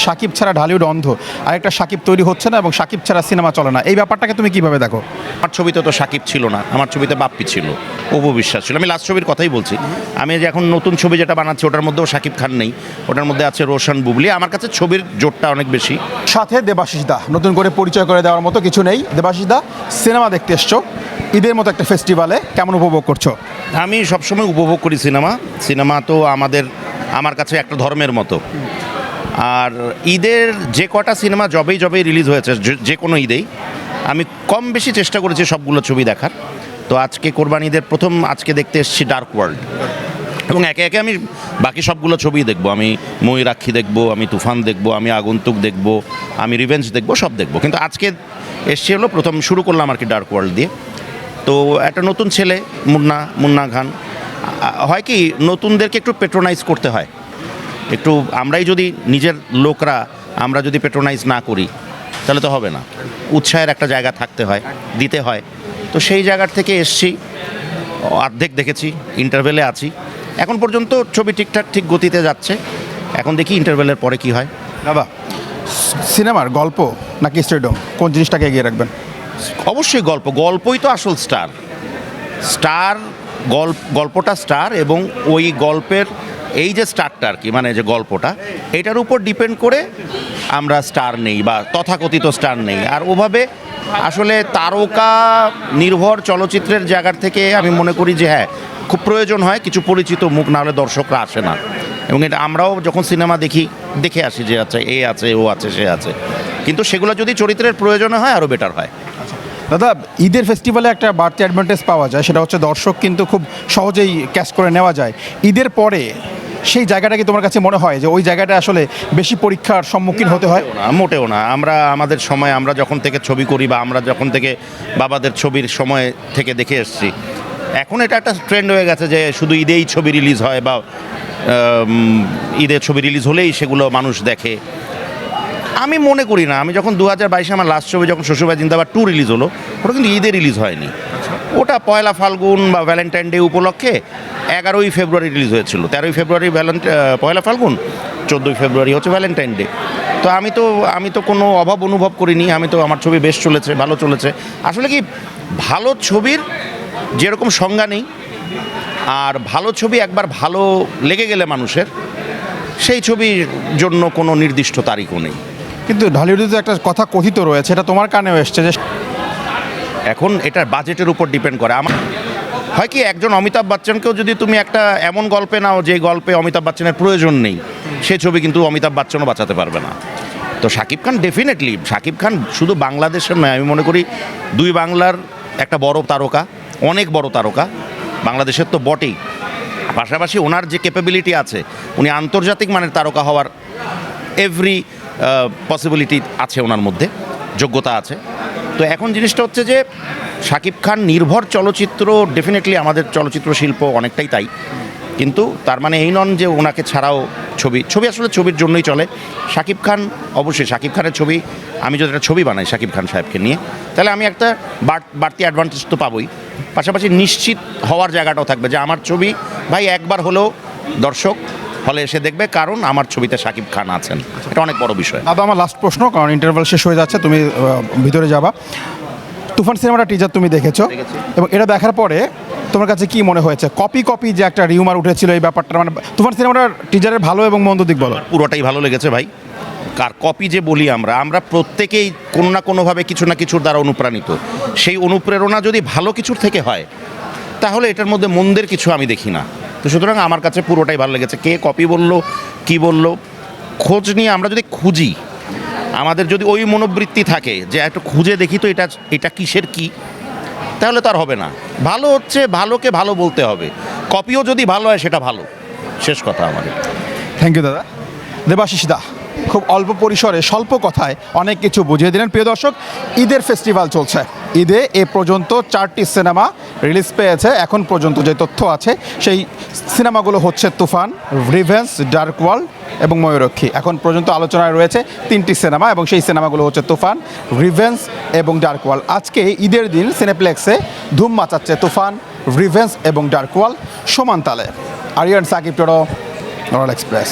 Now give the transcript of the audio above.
সাকিব ছাড়া ঢালিউড অন্ধ, আরেকটা সাকিব তৈরি হচ্ছে না এবং সাকিব ছাড়া সিনেমা চলে না, এই ব্যাপারটাকে তুমি কিভাবে দেখো? আমার ছবিতে তো সাকিব ছিল না, আমার ছবিতে বাপ্পি ছিল, অপু বিশ্বাস ছিল। আমি লাস্ট ছবির কথাই বলছি। আমি যে এখন নতুন ছবি যেটা বানাচ্ছি ওটার মধ্যেও সাকিব খান নেই, ওটার মধ্যে আছে রোশন বুবলি। আমার কাছে ছবির জোরটা অনেক বেশি। সাথে দেবাশিস দা, নতুন করে পরিচয় করে দেওয়ার মতো কিছু নেই। দেবাশিস দা, সিনেমা দেখতে এসছো ঈদের মতো একটা ফেস্টিভ্যালে, কেমন উপভোগ করছো? আমি সবসময় উপভোগ করি সিনেমা তো আমার কাছে একটা ধর্মের মতো। আর ঈদের যে কটা সিনেমা জবেই রিলিজ হয়েছে, যে কোনো ঈদেই আমি কম বেশি চেষ্টা করেছি সবগুলো ছবি দেখার। তো আজকে কোরবানি ঈদের প্রথম আজকে দেখতে এসেছি ডার্ক ওয়ার্ল্ড, এবং একে একে আমি বাকি সবগুলো ছবিই দেখবো। আমি ময়ূরাক্ষী দেখবো, আমি তুফান দেখবো, আমি আগন্তুক দেখবো, আমি রিভেঞ্জ দেখবো, সব দেখবো। কিন্তু আজকে এসছি হলো প্রথম শুরু করলাম আর কি ডার্ক ওয়ার্ল্ড দিয়ে। তো একটা নতুন ছেলে মুন্না খান, হয় কি নতুনদেরকে একটু পেট্রোনাইজ করতে হয়, একটু আমরাই যদি নিজের লোকরা আমরা যদি পেট্রোনাইজ না করি তাহলে তো হবে না। উৎসাহের একটা জায়গা থাকতে হয়, দিতে হয়। তো সেই জায়গার থেকে এসছি, অর্ধেক দেখেছি, ইন্টারভেলে আছি। এখন পর্যন্ত ছবি ঠিকঠাক ঠিক গতিতে যাচ্ছে। এখন দেখি ইন্টারভেলের পরে কি হয়। দাদা, সিনেমার গল্প নাকি স্টেডিয়াম, কোন জিনিসটাকে এগিয়ে রাখবেন? অবশ্যই গল্পই তো আসল গল্পটা স্টার, এবং ওই গল্পের এই যে স্টারটা আর কি, মানে যে গল্পটা, এটার উপর ডিপেন্ড করে আমরা স্টার নেই বা তথাকথিত স্টার নেই। আর ওভাবে আসলে তারকা নির্ভর চলচ্চিত্রের জায়গার থেকে আমি মনে করি যে হ্যাঁ, খুব প্রয়োজন হয় কিছু পরিচিত মুখ, না হলে দর্শকরা আসে না। এবং এটা আমরাও যখন সিনেমা দেখে আসি যে আচ্ছা এ আছে, ও আছে, সে আছে, কিন্তু সেগুলো যদি চরিত্রের প্রয়োজনে হয় আরও বেটার হয়। দাদা, ঈদের ফেস্টিভ্যালে একটা বাড়তি অ্যাডভান্টেজ পাওয়া যায়, সেটা হচ্ছে দর্শক কিন্তু খুব সহজেই ক্যাচ করে নেওয়া যায়। ঈদের পরে সেই জায়গাটা কি তোমার কাছে মনে হয় যে ওই জায়গাটা আসলে বেশি পরীক্ষার সম্মুখীন হতে হয়? মোটেও না। আমাদের সময় আমরা যখন থেকে ছবি করি বা আমরা যখন থেকে বাবাদের ছবির সময় থেকে দেখে এসেছি, এখন এটা একটা ট্রেন্ড হয়ে গেছে যে শুধু ঈদেই ছবি রিলিজ হয় বা ঈদের ছবি রিলিজ হলেই সেগুলো মানুষ দেখে। আমি মনে করি না। আমি যখন 2022 আমার লাস্ট ছবি যখন শ্বশুরবাড়ি জিন্দাবাদ 2 রিলিজ হলো, ওটা কিন্তু ঈদে রিলিজ হয়নি। ওটা পয়লা ফাল্গুন বা ভ্যালেন্টাইন ডে উপলক্ষে 11ই ফেব্রুয়ারি রিলিজ হয়েছিল। 13ই ফেব্রুয়ারি পয়লা ফাল্গুন, 14ই ফেব্রুয়ারি হচ্ছে ভ্যালেন্টাইন ডে। তো আমি তো কোনো অভাব অনুভব করিনি। আমার ছবি বেশ চলেছে, ভালো চলেছে। আসলে কি, ভালো ছবির যেরকম সংজ্ঞা নেই, আর ভালো ছবি একবার ভালো লেগে গেলে মানুষের, সেই ছবির জন্য কোনো নির্দিষ্ট তারিখও নেই। কিন্তু ঢালিউডে তো একটা কথা কথিত রয়েছে, এটা তোমার কানেও এসছে যে এখন এটা বাজেটের উপর ডিপেন্ড করে। আমার হয় কি, একজন অমিতাভ বচ্চনকেও যদি তুমি একটা এমন গল্পে নাও যে গল্পে অমিতাভ বচ্চনের প্রয়োজন নেই, সে ছবি কিন্তু অমিতাভ বচ্চনও বাঁচাতে পারবে না। তো শাকিব খান ডেফিনেটলি, শাকিব খান শুধু বাংলাদেশের নয়, আমি মনে করি 2 বাংলার একটা বড় তারকা, অনেক বড় তারকা, বাংলাদেশের তো বটেই, পাশাপাশি ওনার যে ক্যাপাবিলিটি আছে, উনি আন্তর্জাতিক মানের তারকা হওয়ার এভরি পসিবিলিটি আছে ওনার মধ্যে, যোগ্যতা আছে। তো এখন জিনিসটা হচ্ছে যে শাকিব খান নির্ভর চলচ্চিত্র, ডেফিনেটলি আমাদের চলচ্চিত্র শিল্প অনেকটাই তাই, কিন্তু তার মানে এই নন যে ওনাকে ছাড়াও ছবি আসলে ছবির জন্যই চলে। শাকিব খান, অবশ্যই শাকিব খানের ছবি, আমি যদি একটা ছবি বানাই শাকিব খান সাহেবকে নিয়ে, তাহলে আমি একটা বাড়তি অ্যাডভান্টেজ তো পাবোই, পাশাপাশি নিশ্চিত হওয়ার জায়গাটাও থাকবে যে আমার ছবি ভাই একবার হলেও দর্শক হলে এসে দেখবে, কারণ আমার ছবিতে শাকিব খান আছেন। এটা অনেক বড় বিষয়। দাদা, আমার লাস্ট প্রশ্ন, কারণ ইন্টারভ্যাল শেষ হয়ে যাচ্ছে, তুমি ভিতরে যাবা। তুফান সিনেমাটা টিজার তুমি দেখেছো, এবং এটা দেখার পরে তোমার কাছে কি মনে হয়েছে? কপি যে একটা রিউমার উঠেছিল, এই ব্যাপারটা, মানে তুফান সিনেমাটার টিজারের ভালো এবং মন্দ দিক বলো। পুরোটাই ভালো লেগেছে ভাই। কার কপি যে বলি আমরা প্রত্যেকেই কোনো না কোনোভাবে কিছু না কিছুর দ্বারা অনুপ্রাণিত। সেই অনুপ্রেরণা যদি ভালো কিছুর থেকে হয়, তাহলে এটার মধ্যে মন্দের কিছু আমি দেখি না। তো সুতরাং আমার কাছে পুরোটাই ভালো লেগেছে। কে কপি বললো, কি বললো, খোঁজ নিয়ে আমরা যদি খুঁজি, আমাদের যদি ওই মনোবৃত্তি থাকে যে একটু খুঁজে দেখি তো এটা কিসের কি, তাহলে তার হবে না। ভালো হচ্ছে, ভালোকে ভালো বলতে হবে। কপিও যদি ভালো হয় সেটা ভালো, শেষ কথা আমাদের। থ্যাংক ইউ দাদা। দেবাশিস দা খুব অল্প পরিসরে স্বল্প কথায় অনেক কিছু বুঝিয়ে দিলেন। প্রিয় দর্শক, ঈদের ফেস্টিভ্যাল চলছে। ঈদে এ পর্যন্ত 4টি সিনেমা রিলিজ পেয়েছে। এখন পর্যন্ত যে তথ্য আছে, সেই সিনেমাগুলো হচ্ছে তুফান, রিভেঞ্জ, ডার্ক ওয়ার্ল্ড এবং ময়ূরাক্ষী। এখন পর্যন্ত আলোচনায় রয়েছে 3টি সিনেমা, এবং সেই সিনেমাগুলো হচ্ছে তুফান, রিভেঞ্জ এবং ডার্ক ওয়ার্ল্ড। আজকে ঈদের দিন সিনেপ্লেক্সে ধুম মাচাচ্ছে তুফান, রিভেঞ্জ এবং ডার্ক ওয়ার্ল্ড সমান তালে। Aryan Shakib Toro, নরাল express.